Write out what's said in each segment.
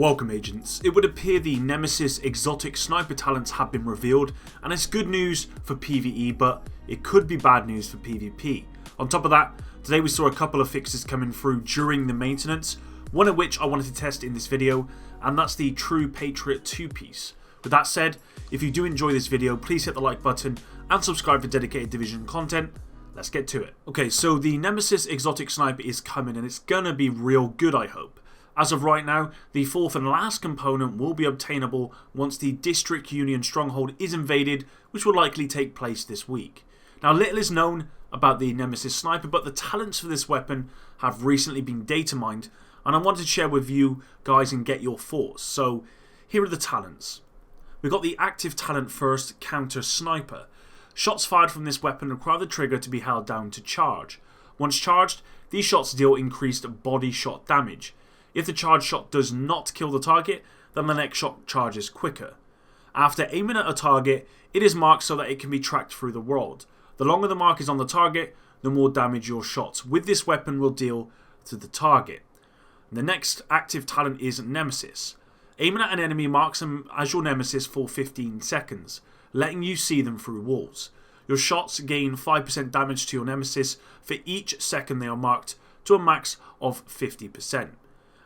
Welcome agents. It would appear the Nemesis Exotic Sniper Talents have been revealed, and it's good news for PvE, but it could be bad news for PvP. On top of that, today we saw a couple of fixes coming through during the maintenance, one of which I wanted to test in this video, and that's the True Patriot 2-piece. With that said, if you do enjoy this video, please hit the like button and subscribe for dedicated Division content. Let's get to it. Okay, so the Nemesis Exotic Sniper is coming, and it's gonna be real good, I hope. As of right now, the fourth and last component will be obtainable once the District Union stronghold is invaded, which will likely take place this week. Now, little is known about the Nemesis Sniper, but the talents for this weapon have recently been data mined, and I wanted to share with you guys and get your thoughts. So, here are the talents. We've got the active talent first, Counter Sniper. Shots fired from this weapon require the trigger to be held down to charge. Once charged, these shots deal increased body shot damage. If the charged shot does not kill the target, then the next shot charges quicker. After aiming at a target, it is marked so that it can be tracked through the world. The longer the mark is on the target, the more damage your shots with this weapon will deal to the target. The next active talent is Nemesis. Aiming at an enemy marks them as your Nemesis for 15 seconds, letting you see them through walls. Your shots gain 5% damage to your Nemesis for each second they are marked, to a max of 50%.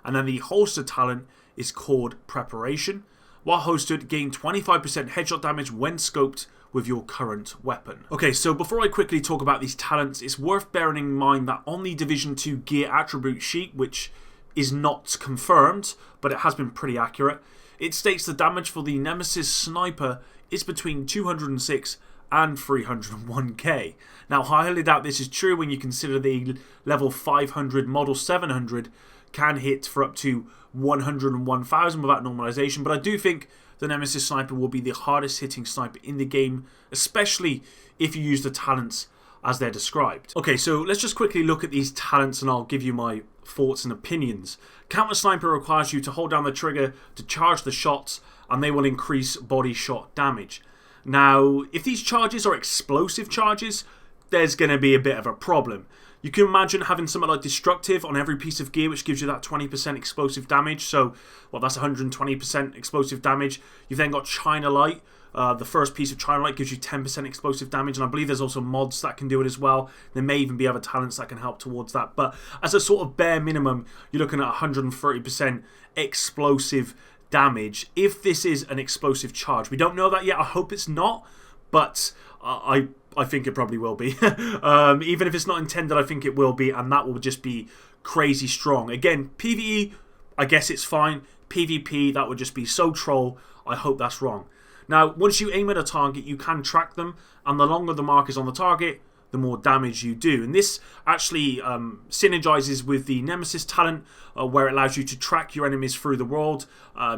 And then the holster talent is called Preparation. While hosted, gain 25% headshot damage when scoped with your current weapon. Okay, so before I quickly talk about these talents, it's worth bearing in mind that on the Division 2 gear attribute sheet, which is not confirmed, but it has been pretty accurate, it states the damage for the Nemesis Sniper is between 206 and 301k. Now, I highly doubt this is true when you consider the level 500 Model 700 can hit for up to 101,000 without normalization, but I do think the Nemesis Sniper will be the hardest hitting sniper in the game, especially if you use the talents as they're described. Okay, so let's just quickly look at these talents and I'll give you my thoughts and opinions. Counter Sniper requires you to hold down the trigger to charge the shots, and they will increase body shot damage. Now, if these charges are explosive charges, there's going to be a bit of a problem. You can imagine having something like Destructive on every piece of gear, which gives you that 20% explosive damage. So, well, that's 120% explosive damage. You've then got China Light. The first piece of China Light gives you 10% explosive damage, and I believe there's also mods that can do it as well. There may even be other talents that can help towards that. But as a sort of bare minimum, you're looking at 130% explosive damage if this is an explosive charge. We don't know that yet. I hope it's not, but I think it probably will be. Even if it's not intended, I think it will be, and that will just be crazy strong. Again, PvE, I guess it's fine. PvP, that would just be so troll. I hope that's wrong. Now, once you aim at a target, you can track them, and the longer the mark is on the target, the more damage you do. And this actually synergizes with the Nemesis talent, where it allows you to track your enemies through the world.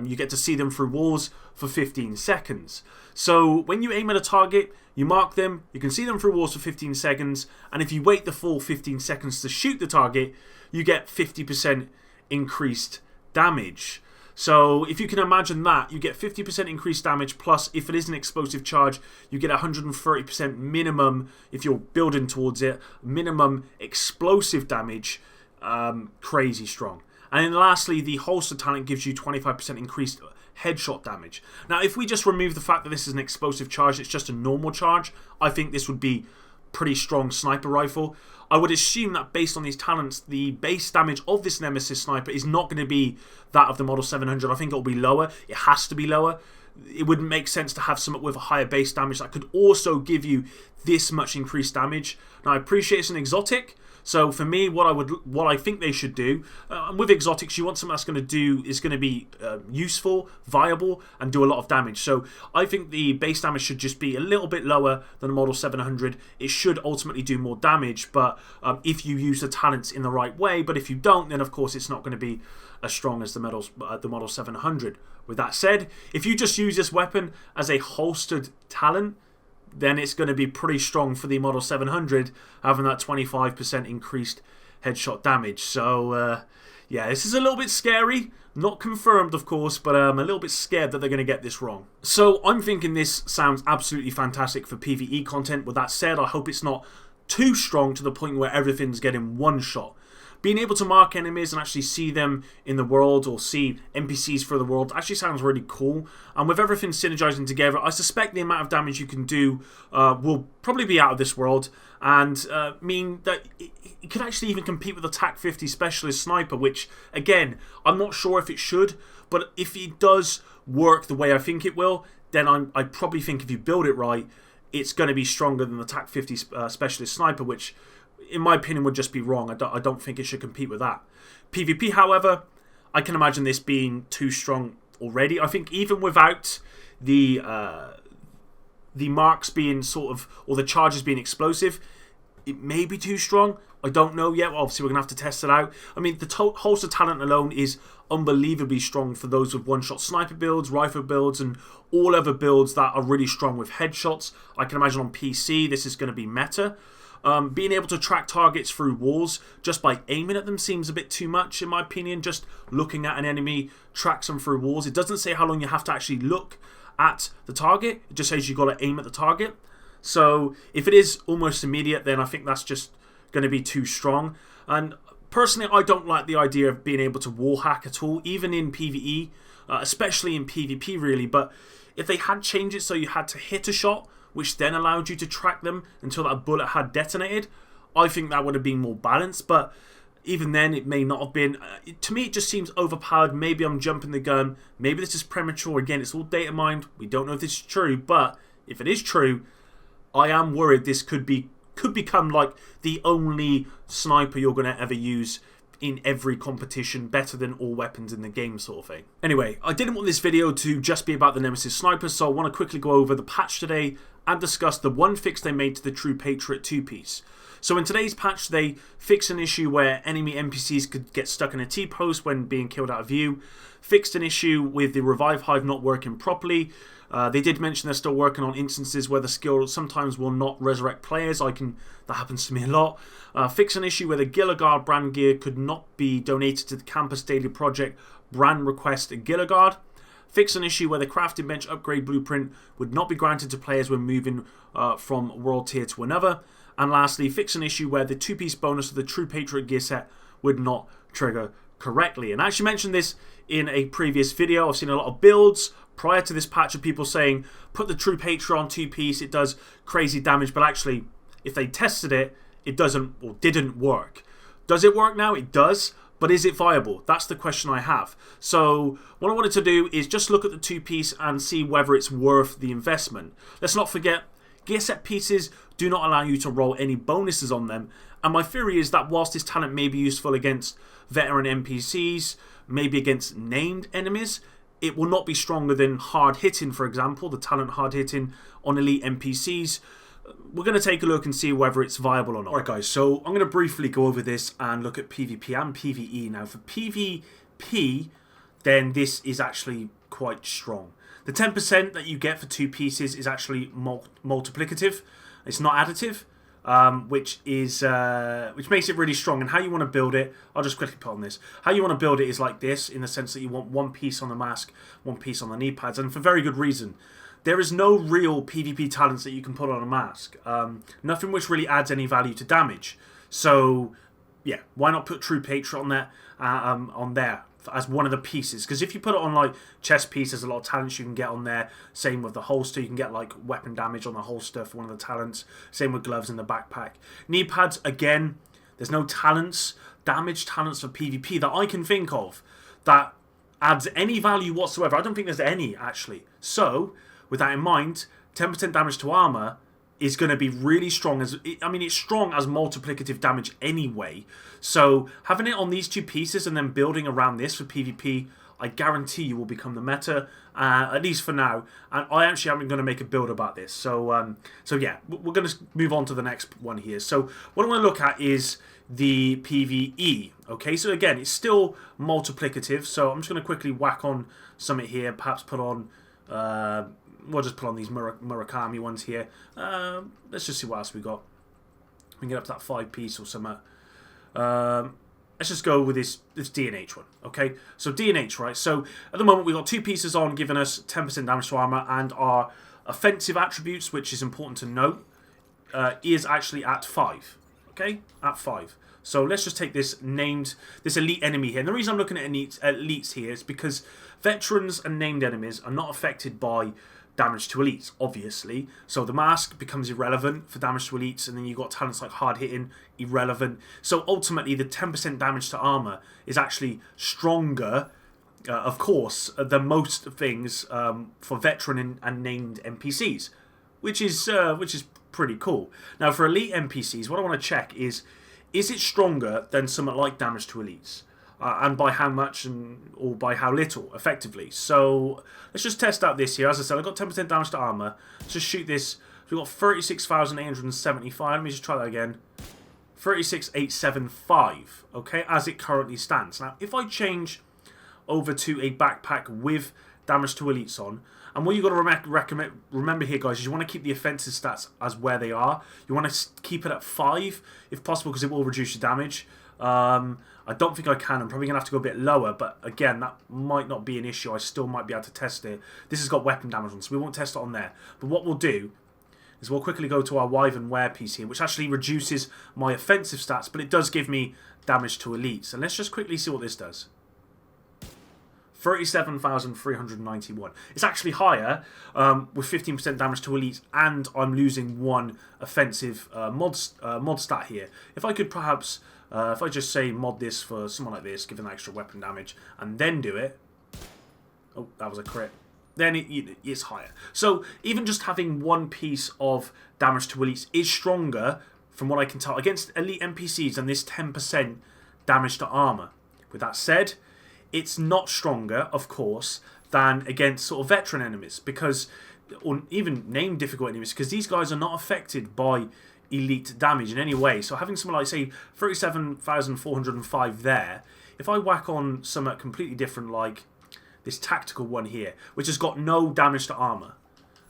You get to see them through walls for 15 seconds. So when you aim at a target, you mark them, you can see them through walls for 15 seconds, and if you wait the full 15 seconds to shoot the target, you get 50% increased damage. So if you can imagine that, you get 50% increased damage, plus if it is an explosive charge, you get 130% minimum, if you're building towards it, minimum explosive damage. Crazy strong. And then lastly, the holster talent gives you 25% increased headshot damage. Now, if we just remove the fact that this is an explosive charge, it's just a normal charge, I think this would be pretty strong sniper rifle. I would assume that based on these talents, the base damage of this Nemesis Sniper is not going to be that of the Model 700. I think it will be lower. It has to be lower. It wouldn't make sense to have something with a higher base damage that could also give you this much increased damage. Now, I appreciate it's an exotic, so for me, what I think they should do, with exotics, you want something that's going to be useful, viable, and do a lot of damage. So I think the base damage should just be a little bit lower than the Model 700. It should ultimately do more damage, but if you use the talents in the right way. But if you don't, then of course it's not going to be as strong as the Model 700. With that said, if you just use this weapon as a holstered talent, then it's going to be pretty strong for the Model 700, having that 25% increased headshot damage. So, yeah, this is a little bit scary. Not confirmed, of course, but I'm a little bit scared that they're going to get this wrong. So, I'm thinking this sounds absolutely fantastic for PvE content. With that said, I hope it's not too strong to the point where everything's getting one shot. being able to mark enemies and actually see them in the world, or see NPCs for the world, actually sounds really cool. And with everything synergizing together, I suspect the amount of damage you can do will probably be out of this world, and mean that it could actually even compete with the TAC 50 Specialist Sniper, which, again, I'm not sure if it should, but if it does work the way I think it will, then I probably think if you build it right, it's going to be stronger than the TAC 50 Specialist Sniper, which, in my opinion, would just be wrong. I don't think it should compete with that. PvP, however, I can imagine this being too strong already. I think even without the marks being sort of, or the charges being explosive, it may be too strong. I don't know yet. Well, obviously, we're going to have to test it out. I mean, the holster talent alone is unbelievably strong for those with one-shot sniper builds, rifle builds, and all other builds that are really strong with headshots. I can imagine on PC, this is going to be meta. Being able to track targets through walls just by aiming at them seems a bit too much, in my opinion. Just looking at an enemy tracks them through walls. It doesn't say how long you have to actually look at the target. It just says you've got to aim at the target. So if it is almost immediate, then I think that's just going to be too strong. And personally, I don't like the idea of being able to wall hack at all, even in PvE, especially in PvP really. But if they had changed it so you had to hit a shot, which then allowed you to track them until that bullet had detonated, I think that would have been more balanced. But even then, it may not have been. To me, it just seems overpowered. Maybe I'm jumping the gun. Maybe this is premature. Again, it's all data mined. We don't know if this is true. But if it is true, I am worried this could become like the only sniper you're going to ever use in every competition, better than all weapons in the game sort of thing. Anyway, I didn't want this video to just be about the Nemesis Sniper, so I want to quickly go over the patch today and discuss the one fix they made to the True Patriot 2-piece. So in today's patch, they fixed an issue where enemy NPCs could get stuck in a T-post when being killed out of view, fixed an issue with the Revive Hive not working properly. They did mention they're still working on instances where the skill sometimes will not resurrect players. That happens to me a lot. Fix an issue where the Gilligard brand gear could not be donated to the Campus Daily Project brand request Gilligard. Fix an issue where the crafting bench upgrade blueprint would not be granted to players when moving from world tier to another. And lastly, fix an issue where the 2-piece bonus of the True Patriot gear set would not trigger correctly. And I actually mentioned this in a previous video. I've seen a lot of builds prior to this patch of people saying, put the True Patriot on 2-piece, it does crazy damage. But actually, if they tested it, it doesn't or didn't work. Does it work now? It does. But is it viable? That's the question I have. So what I wanted to do is just look at the 2-piece and see whether it's worth the investment. Let's not forget, gear set pieces do not allow you to roll any bonuses on them. And my theory is that whilst this talent may be useful against veteran NPCs, maybe against named enemies, it will not be stronger than hard hitting, for example, the talent hard hitting on elite NPCs. We're going to take a look and see whether it's viable or not. Alright guys, so I'm going to briefly go over this and look at PvP and PvE. Now for PvP, then this is actually quite strong. The 10% that you get for 2 pieces is actually multiplicative. It's not additive, which makes it really strong. And how you want to build it, I'll just quickly put on this. How you want to build it is like this, in the sense that you want 1 piece on the mask, 1 piece on the knee pads, and for very good reason. There is no real PvP talents that you can put on a mask. Nothing which really adds any value to damage. So, yeah, why not put True Patriot on there as one of the pieces? Because if you put it on like chest piece, there's a lot of talents you can get on there. Same with the holster, you can get like weapon damage on the holster for one of the talents. Same with gloves in the backpack. Knee pads, again, there's no talents, damage talents for PvP that I can think of that adds any value whatsoever. I don't think there's any actually. So, with that in mind, 10% damage to armor is going to be really strong. It's strong as multiplicative damage anyway. So having it on these 2 pieces and then building around this for PvP, I guarantee you will become the meta, at least for now. And I actually am going to make a build about this. So yeah, we're going to move on to the next one here. So what I want to look at is the PvE. Okay, so again, it's still multiplicative. So I'm just going to quickly whack on something here. Perhaps put on... we'll just put on these Murakami ones here. Let's just see what else we got. We can get up to that 5-piece or something. Let's just go with this D&H one. Okay, so D&H, right? So at the moment we've got 2 pieces on, giving us 10% damage to armor, and our offensive attributes, which is important to note, is actually at 5. Okay, at 5. So let's just take this elite enemy here. And the reason I'm looking at elites here is because veterans and named enemies are not affected by damage to elites, obviously. So the mask becomes irrelevant for damage to elites, and then you've got talents like hard hitting, irrelevant. So ultimately, the 10% damage to armor is actually stronger, of course, than most things for veteran and named NPCs, which is pretty cool. Now, for elite NPCs, what I want to check is it stronger than something like damage to elites? And by how much or by how little, effectively. So let's just test out this here. As I said, I've got 10% damage to armor. Let's just shoot this. So we've got 36,875. Let me just try that again. 36,875, okay, as it currently stands. Now, if I change over to a backpack with damage to elites on, and what you've got to remember here, guys, is you want to keep the offensive stats as where they are. You want to keep it at 5, if possible, because it will reduce your damage. I don't think I can. I'm probably going to have to go a bit lower, but again, that might not be an issue. I still might be able to test it. This has got weapon damage on, so we won't test it on there. But what we'll do is we'll quickly go to our Wyvern Wear piece here, which actually reduces my offensive stats, but it does give me damage to elites. And let's just quickly see what this does. 37,391. It's actually higher with 15% damage to elites, and I'm losing 1 offensive mod stat here. If I could perhaps, if I just say mod this for someone like this, give them extra weapon damage, and then do it. Oh, that was a crit. Then it's higher. So even just having 1 piece of damage to elites is stronger, from what I can tell, against elite NPCs than this 10% damage to armor. With that said, it's not stronger, of course, than against sort of veteran enemies, because, or even named difficult enemies, because these guys are not affected by elite damage in any way. So having something like, say, 37,405 there, if I whack on something completely different like this tactical one here, which has got no damage to armor,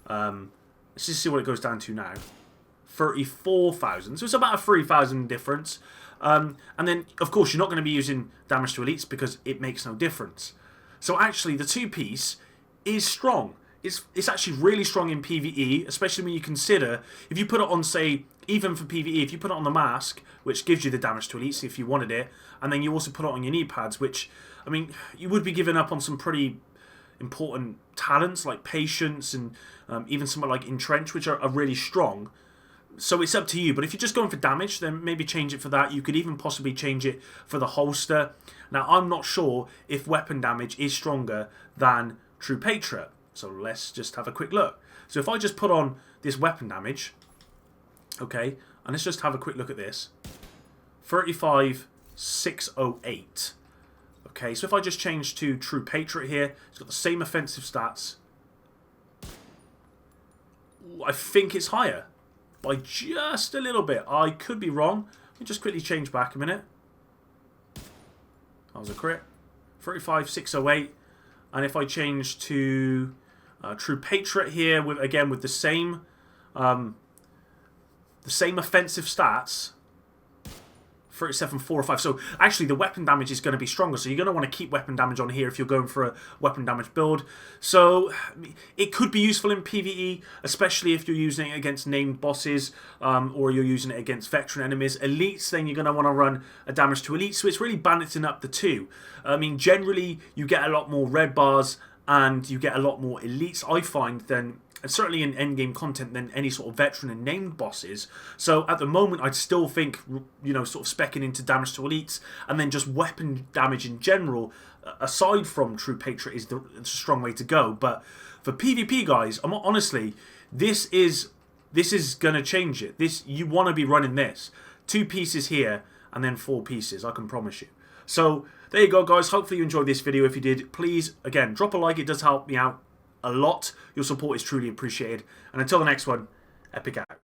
let's just see what it goes down to now. 34,000, so it's about a 3,000 difference. And then, of course, you're not going to be using damage to elites because it makes no difference. So actually, the 2-piece is strong. It's actually really strong in PvE, especially when you consider, if you put it on, say, even for PvE, if you put it on the mask, which gives you the damage to elites if you wanted it, and then you also put it on your knee pads, which, I mean, you would be giving up on some pretty important talents like patience and even something like entrench, which are really strong. So it's up to you, but if you're just going for damage, then maybe change it for that. You could even possibly change it for the holster. Now, I'm not sure if weapon damage is stronger than True Patriot, so let's just have a quick look. So if I just put on this weapon damage, okay, and let's just have a quick look at this. 35,608. Okay, so if I just change to True Patriot here, it's got the same offensive stats. I think it's higher. By just a little bit. I could be wrong. Let me just quickly change back a minute. That was a crit. 35,608. And if I change to True Patriot here, with the same offensive stats, 37,405. So actually the weapon damage is going to be stronger. So you're going to want to keep weapon damage on here if you're going for a weapon damage build. So it could be useful in PvE, especially if you're using it against named bosses or you're using it against veteran enemies. Elites, then you're going to want to run a damage to elites. So it's really balancing up the two. I mean, generally you get a lot more red bars and you get a lot more elites, I find, than, and certainly in endgame content, than any sort of veteran and named bosses. So at the moment, I'd still think, you know, sort of speccing into damage to elites, and then just weapon damage in general, aside from True Patriot, is the strong way to go. But for PvP, guys, honestly, this is going to change it. You want to be running this. 2 pieces here, and then 4 pieces, I can promise you. So there you go, guys. Hopefully you enjoyed this video. If you did, please, again, drop a like. It does help me out a lot. Your support is truly appreciated. And until the next one, epic out.